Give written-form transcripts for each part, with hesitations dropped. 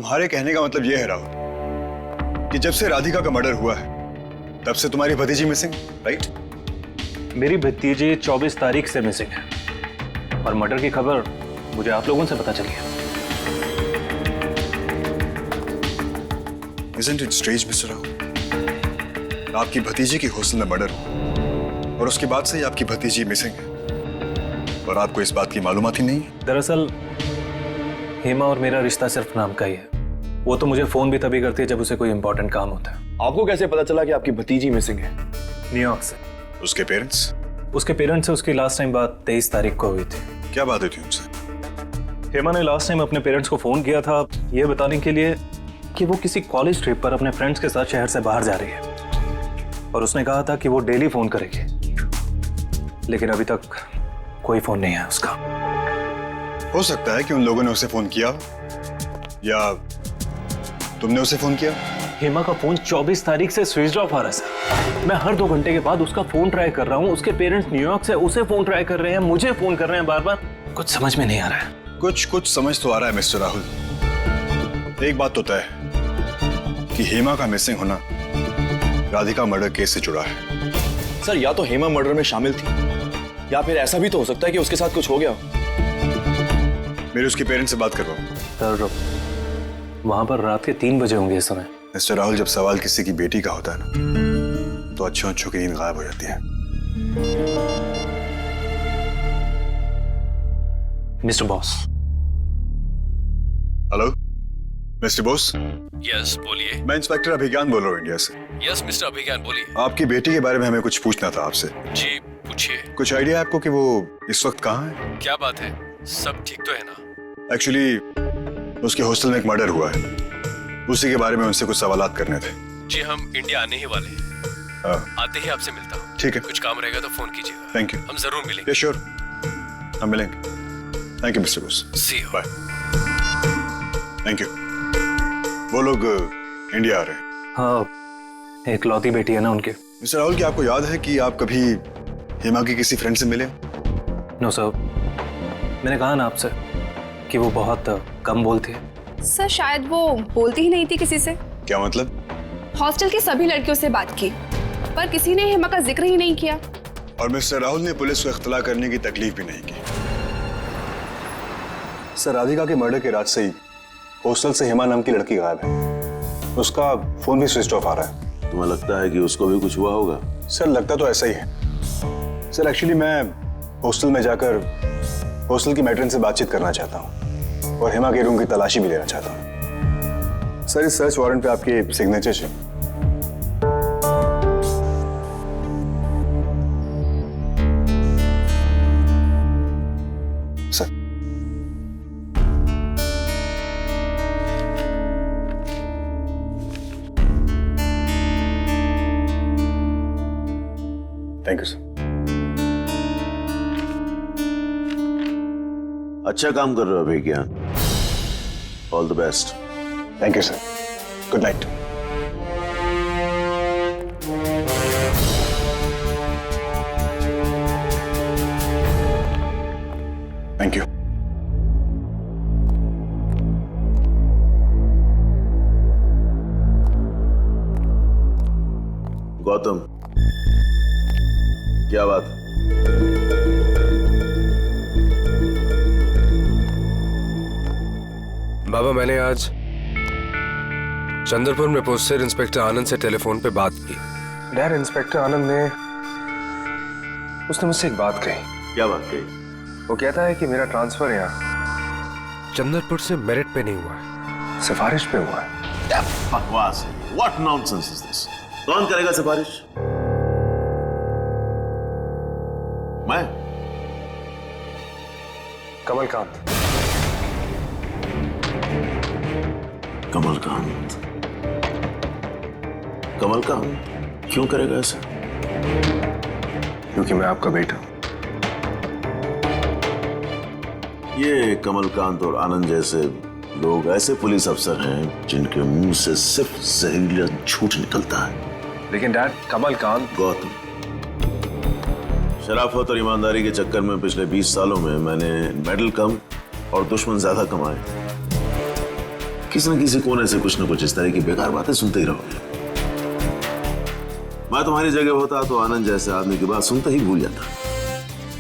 तुम्हारे कहने का मतलब यह है राहुल कि जब से राधिका का मर्डर हुआ है तब से तुम्हारी भतीजी मिसिंग, राइट? मेरी भतीजी 24 तारीख से मिसिंग है और मर्डर की खबर मुझे आप लोगों से पता चली है। Isn't it strange, Mr. Rahul? आपकी भतीजी की हॉस्टल में मर्डर हुआ और उसके बाद से ही आपकी भतीजी मिसिंग है और आपको इस बात की मालूमात ही नहीं है। दरअसल हेमा और मेरा रिश्ता सिर्फ नाम का ही है। वो तो मुझे फोन भी तभी करती है जब उसे कोई इंपॉर्टेंट काम होता है। आपको कैसे पता चला कि आपकी भतीजी मिसिंग है? न्यूयॉर्क से। उसके पेरेंट्स? उसके पेरेंट्स से उसकी लास्ट टाइम बात 23 तारीख को हुई थी। क्या बात हुई थी उनसे? हेमा ने लास्ट टाइम अपने पेरेंट्स को फोन किया था ये बताने के लिए कि वो किसी कॉलेज ट्रिप पर अपने फ्रेंड्स के साथ शहर से बाहर जा रही है और उसने कहा था कि वो डेली फोन करेगी, लेकिन अभी तक कोई फोन नहीं है उसका। हो सकता है कि उन लोगों ने उसे फोन किया या तुमने उसे फोन किया। हेमा का फोन 24 तारीख से स्विच ऑफ आ रहा है सर। मैं हर 2 घंटे के बाद उसका फोन ट्राई कर रहा हूँ। उसके पेरेंट्स न्यूयॉर्क से उसे फोन ट्राई कर रहे हैं, मुझे फोन कर रहे हैं बार बार। कुछ समझ में नहीं आ रहा है। कुछ समझ तो आ रहा है मिस्टर राहुल। एक बात तो तय है कि हेमा का मिसिंग होना राधिका मर्डर केस से जुड़ा है। सर या तो हेमा मर्डर में शामिल थी या फिर ऐसा भी तो हो सकता है कि उसके साथ कुछ हो गया। मेरे उसके पेरेंट्स से बात करवाओ। सर वहां पर रात के 3 बजे होंगे इस समय। मिस्टर राहुल, जब सवाल किसी की बेटी का होता है ना तो अच्छों की नींद गायब हो जाती है। Mister boss. Hello mister boss. Yes बोलिए। मैं इंस्पेक्टर अभिज्ञान बोल रहा हूँ इंडिया से। यस मिस्टर अभिज्ञान बोलिए। आपकी बेटी के बारे में हमें कुछ पूछना था आपसे। जी पूछिए। कुछ आइडिया है आपको कि वो इस वक्त कहाँ है? क्या बात है, सब ठीक तो है ना? एक्चुअली उसके हॉस्टल में एक मर्डर हुआ है, उसी के बारे में उनसे कुछ सवालात करने थे। जी हम इंडिया आने ही वाले हैं। आते ही आपसे मिलता हूँ। ठीक है। कुछ काम रहेगा तो फोन कीजिएगा। Thank you. हम जरूर मिलेंगे। श्योर, हम मिलेंगे। Thank you mister boss. See you. Bye. Thank you. वो लोग इंडिया आ रहे हैं। हाँ, एक लौती बेटी है ना उनके। मिस्टर राहुल, क्या आपको याद है कि आप कभी हेमा की किसी फ्रेंड से मिले? नो सर, मैंने कहा ना आपसे कि वो बहुत कम बोलती है। सर शायद वो बोलती ही नहीं थी किसी से। क्या मतलब? हॉस्टल की सभी लड़कियों से बात की पर किसी ने हेमा का जिक्र ही नहीं किया। और मिस्टर राहुल ने पुलिस को इख्तला करने की तकलीफ भी नहीं की। सर, राधिका के मर्डर के रात से ही हॉस्टल से हेमा नाम की लड़की गायब है। उसका फोन भी स्विच ऑफ आ रहा है। तुम्हें लगता है कि उसको भी कुछ हुआ होगा? सर लगता तो ऐसा ही है। सर एक्चुअली मैं हॉस्टल में जाकर हॉस्टल की मैट्रन से बातचीत करना चाहता हूँ और हेमा के रूम की तलाशी भी लेना चाहता हूँ। सर इस सर्च वारंट पे आपके सिग्नेचर चाहिए। Sir thank you sir. अच्छा काम कर रहे हो Abhigyan. All the best. Thank you sir. Good night. Thank you. Gautam, क्या बात? बाबा मैंने आज चंद्रपुर में पोस्टेड इंस्पेक्टर आनंद से टेलीफोन पे बात की। डैड, इंस्पेक्टर आनंद ने उसने मुझसे एक बात कही। क्या बात कही? वो कहता है कि मेरा ट्रांसफर यहाँ चंद्रपुर से मेरिट पे नहीं हुआ है, सिफारिश पे हुआ है। क्या बकवास है? What nonsense is this? कौन करेगा सिफारिश? मैं? कमलकांत। कमलकांत? कमलकांत क्यों करेगा ऐसा? क्योंकि मैं आपका बेटा हूं। ये कमलकांत और आनंद जैसे लोग ऐसे पुलिस अफसर हैं जिनके मुंह से सिर्फ जहरीला झूठ निकलता है। लेकिन डैड, कमलकांत। गौतम, शराफत और ईमानदारी के चक्कर में पिछले 20 सालों में मैंने मेडल कम और दुश्मन ज्यादा कमाए। किसी न किसी कोने से कुछ न कुछ इस तरह की बेकार बातें सुनते ही रहोगे। मैं तुम्हारी जगह होता तो आनंद जैसे आदमी की बात सुनते ही भूल जाता।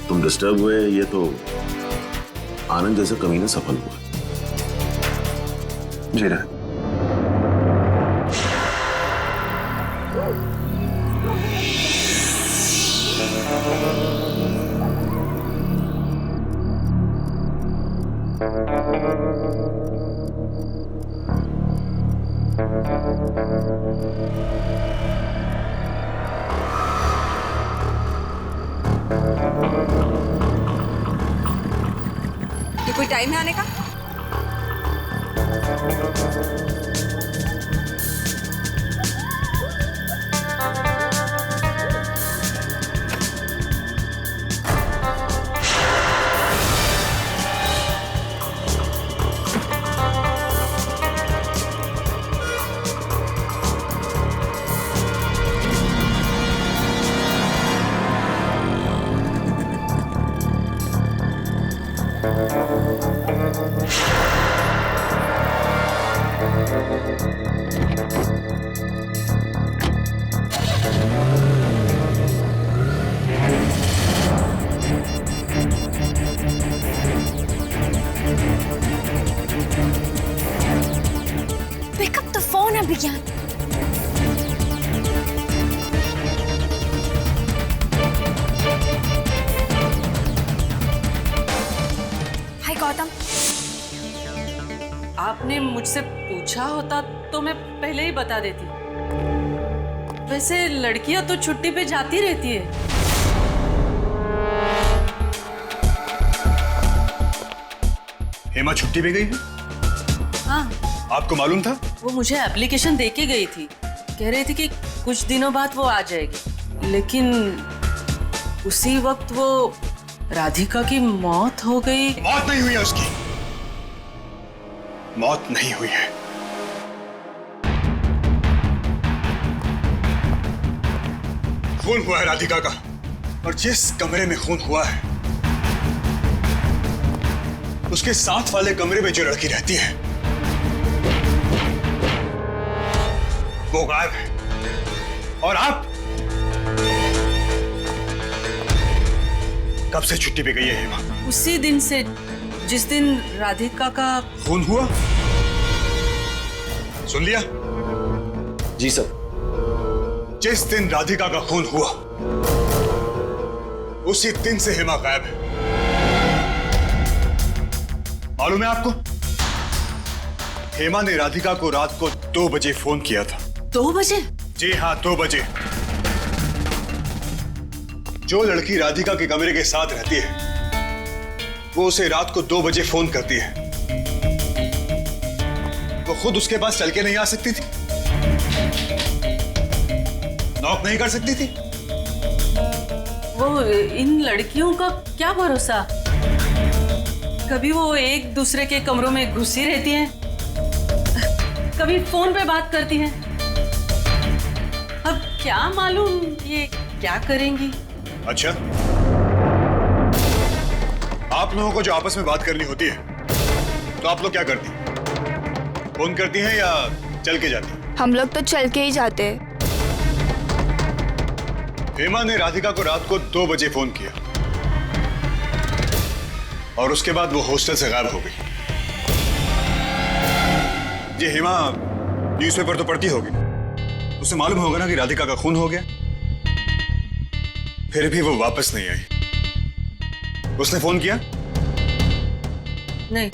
तुम डिस्टर्ब हुए, ये तो आनंद जैसे कमीने सफल हुआ। जी रहा। ये कोई टाइम है आने का? Pick up the phone, Abhigyan. Hi, Gautam. आपने मुझसे पूछा होता तो मैं पहले ही बता देती। वैसे लड़कियां तो छुट्टी पे जाती रहती है। हेमा छुट्टी पे गई है? हाँ, आपको मालूम था? वो मुझे एप्लीकेशन दे के गई थी। कह रही थी कि कुछ दिनों बाद वो आ जाएगी, लेकिन उसी वक्त वो राधिका की मौत हो गई। मौत नहीं हुई है उसकी। मौत नहीं हुई है। खून हुआ है राधिका का, और जिस कमरे में खून हुआ है उसके साथ वाले कमरे में जो लड़की रहती है वो गायब है। और आप कब से छुट्टी पे गई है हेमा? उसी दिन से जिस दिन राधिका का खून हुआ। सुन लिया? जी सर। जिस दिन राधिका का खून हुआ उसी दिन से हेमा गायब है। मालूम है आपको? हेमा ने राधिका को रात को 2 बजे फोन किया था। 2 बजे? जी हाँ, 2 बजे। जो लड़की राधिका के कमरे के साथ रहती है वो उसे रात को 2 बजे फोन करती है। वो खुद उसके पास चल के नहीं आ सकती थी? नॉक नहीं कर सकती थी? वो इन लड़कियों का क्या भरोसा? कभी वो एक दूसरे के कमरों में घुसी रहती हैं, कभी फोन पे बात करती हैं। अब क्या मालूम ये क्या करेंगी। अच्छा, आप लोगों को जो आपस में बात करनी होती है तो आप लोग क्या करती हैं? फोन करती हैं या चल के जाती हैं? हम लोग तो चल के ही जाते हैं। हेमा ने राधिका को रात को 2 बजे फोन किया और उसके बाद वो हॉस्टल से गायब हो गई। ये हेमा न्यूज़पेपर तो पढ़ती होगी, उसे मालूम होगा ना कि राधिका का खून हो गया। फिर भी वो वापस नहीं आई। उसने फोन किया? नहीं।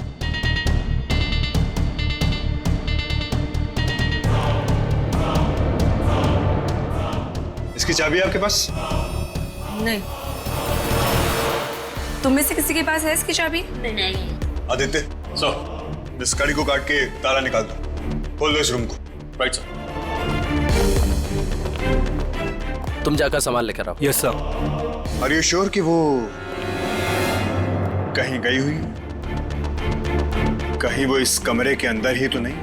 इसकी चाबी है आपके पास? नहीं। तुम में से किसी के पास है इसकी चाबी? आदित्य, इस कड़ी को काट के ताला निकाल दो। खोल दो इस रूम को। Right sir. तुम जाकर सामान लेकर आओ। Yes sir. Are you sure कि वो कहीं गई हुई? कहीं वो इस कमरे के अंदर ही तो नहीं?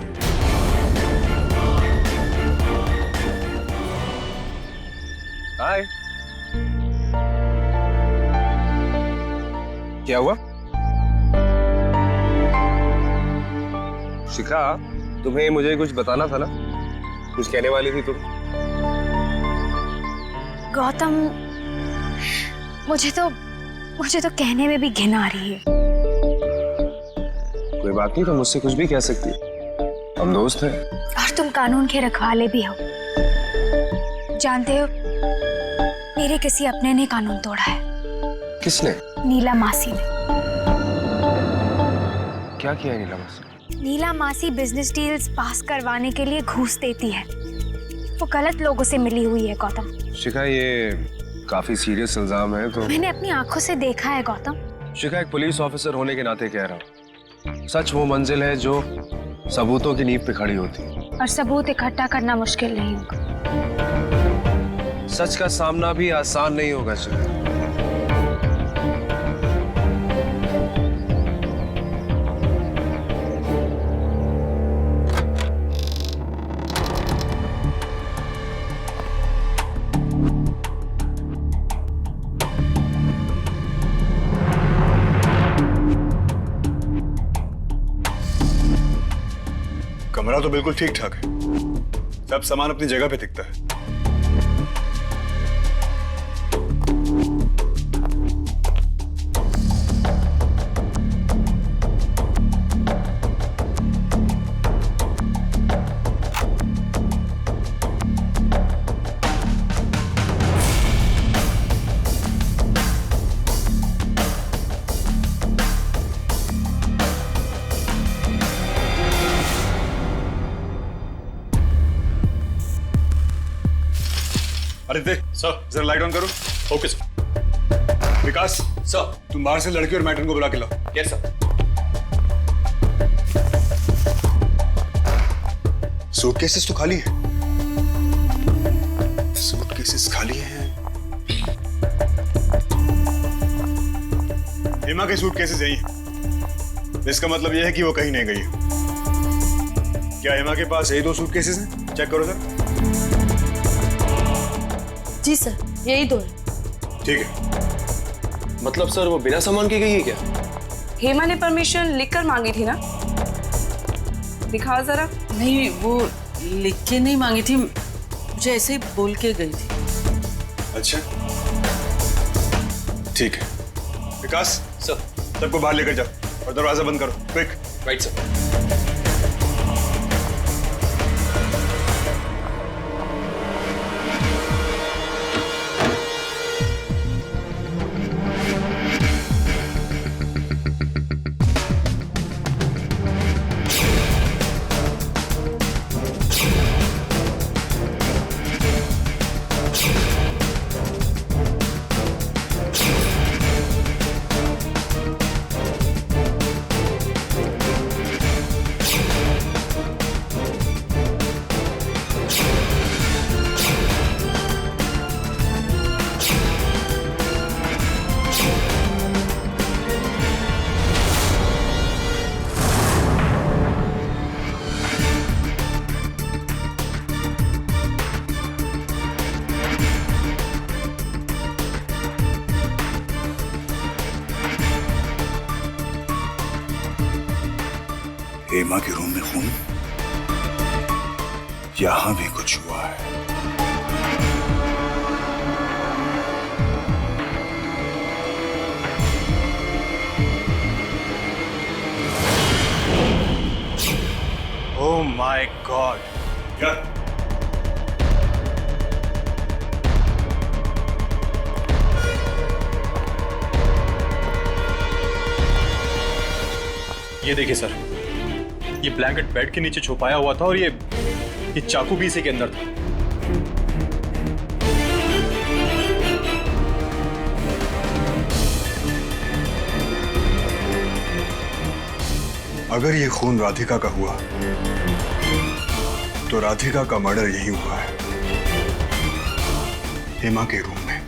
हाय। क्या हुआ? शिखा, तुम्हें मुझे कुछ बताना था ना, कुछ कहने वाली थी तुम। गौतम, मुझे तो कहने में भी घिन आ रही है। कोई बात नहीं, तुम मुझसे कुछ भी कह सकती हो, हम दोस्त हैं। और तुम कानून के रखवाले भी हो। जानते हो, मेरे किसी अपने ने कानून तोड़ा है। किसने? नीला मासी ने। क्या किया है नीला मासी? नीला मासी बिजनेस डील्स पास करवाने के लिए घूस देती है। वो गलत लोगों से मिली हुई है गौतम। शिखा, ये काफी सीरियस इल्जाम है। तो मैंने अपनी आंखों से देखा है गौतम। शिखा, एक पुलिस ऑफिसर होने के नाते कह रहा हूँ, सच वो मंजिल है जो सबूतों की नींव पे खड़ी होती है। और सबूत इकट्ठा करना मुश्किल नहीं होगा। सच का सामना भी आसान नहीं होगा शिखा। कमरा तो बिल्कुल ठीक ठाक है, सब सामान अपनी जगह पे दिखता है। आदित्य सर, जरा लाइट ऑन करो। Okay sir. विकास सर। तुम बाहर से लड़की और मैट्रन को बुला के लाओ। Yes sir. सूटकेसेस तो खाली है। सूटकेसेस खाली हैं। हेमा के सूटकेसेस यही हैं। इसका मतलब यह है कि वो कहीं नहीं गई है। क्या हेमा के पास यही 2 सूटकेसेस हैं? चेक करो सर। जी सर, यही 2 है। ठीक है। मतलब सर वो बिना सामान के गई है क्या? हेमा ने परमिशन लिखकर मांगी थी ना, दिखाओ जरा। नहीं, वो लिख के नहीं मांगी थी, मुझे ऐसे ही बोल के गई थी। अच्छा ठीक है। विकास सर। सबको बाहर लेकर जाओ और दरवाजा बंद करो, क्विक। Right sir. हेमा के रूम में खून, यहां भी कुछ हुआ है। Oh my God. ये देखिए सर, ये ब्लैंकेट बेड के नीचे छुपाया हुआ था और ये चाकू भी इसी के अंदर था। अगर ये खून राधिका का हुआ तो राधिका का मर्डर यही हुआ है, हेमा के रूम में।